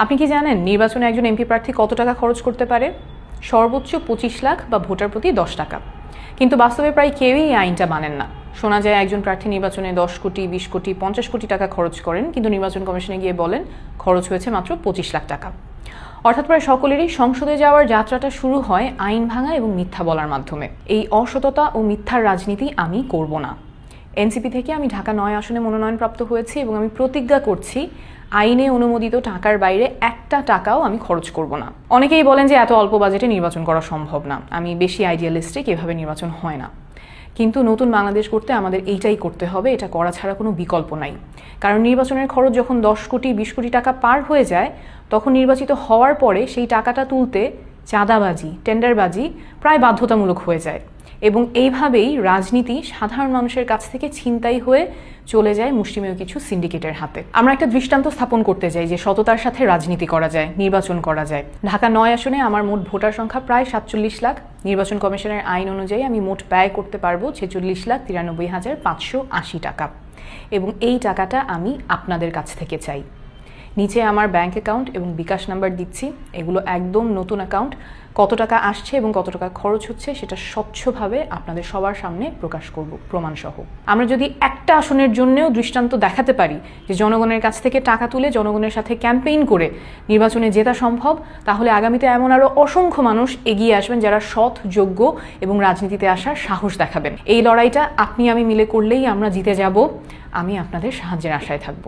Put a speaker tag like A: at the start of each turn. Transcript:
A: আপনি কি জানেন নির্বাচনে একজন এমপি প্রার্থী কত টাকা খরচ করতে পারে? সর্বোচ্চ 25 লাখ বা ভোটার প্রতি 10 টাকা। কিন্তু বাস্তবে প্রায় কেউই এই আইনটা মানেন না। শোনা যায় একজন প্রার্থী নির্বাচনে 10 কোটি, 20 কোটি, 50 কোটি টাকা খরচ করেন, কিন্তু নির্বাচন কমিশনে গিয়ে বলেন খরচ হয়েছে মাত্র 25 লাখ টাকা। অর্থাৎ প্রায় সকলেরই সংসদে যাওয়ার যাত্রাটা শুরু হয় আইন ভাঙা এবং মিথ্যা বলার মাধ্যমে। এই অসততা ও মিথ্যার রাজনীতি আমি করব না। এনসিপি থেকে আমি ঢাকা 9 আসনে মনোনয়নপ্রাপ্ত হয়েছি এবং আমি প্রতিজ্ঞা করছি আইনে অনুমোদিত টাকার বাইরে একটা টাকাও আমি খরচ করব না। অনেকেই বলেন যে এত অল্প বাজেটে নির্বাচন করা সম্ভব না, আমি বেশি আইডিয়ালিস্টিক, এভাবে নির্বাচন হয় না। কিন্তু নতুন বাংলাদেশ করতে আমাদের এইটাই করতে হবে, এটা করা ছাড়া কোনো বিকল্প নাই। কারণ নির্বাচনের খরচ যখন 10 কোটি 20 কোটি টাকা পার হয়ে যায়, তখন নির্বাচিত হওয়ার পরে সেই টাকাটা তুলতে চাঁদাবাজি, টেন্ডারবাজি প্রায় বাধ্যতামূলক হয়ে যায় এবং এইভাবেই রাজনীতি সাধারণ মানুষের কাছ থেকে ছিনতাই হয়ে চলে যায় মুষ্টিমেয় কিছু সিন্ডিকেটের হাতে। আমরা একটা দৃষ্টান্ত স্থাপন করতে চাই যে সততার সাথে রাজনীতি করা যায়, নির্বাচন করা যায়। ঢাকা 9 আসনে আমার মোট ভোটার সংখ্যা প্রায় 47 লাখ। নির্বাচন কমিশনের আইন অনুযায়ী আমি মোট ব্যয় করতে পারবো 46,93,580 টাকা এবং এই টাকাটা আমি আপনাদের কাছ থেকে চাই। নিচে আমার ব্যাংক অ্যাকাউন্ট এবং বিকাশ নাম্বার দিচ্ছি, এগুলো একদম নতুন অ্যাকাউন্ট। কত টাকা আসছে এবং কত টাকা খরচ হচ্ছে সেটা স্বচ্ছভাবে আপনাদের সবার সামনে প্রকাশ করব প্রমাণসহ। আমরা যদি একটা আসনের জন্যও দৃষ্টান্ত দেখাতে পারি যে জনগণের কাছ থেকে টাকা তুলে জনগণের সাথে ক্যাম্পেইন করে নির্বাচনে জেতা সম্ভব, তাহলে আগামীতে এমন আরও অসংখ্য মানুষ এগিয়ে আসবেন যারা সৎ, যোগ্য এবং রাজনীতিতে আসার সাহস দেখাবেন। এই লড়াইটা আপনি আমি মিলে করলেই আমরা জিতে যাব। আমি আপনাদের সাহায্যের আশায় থাকব।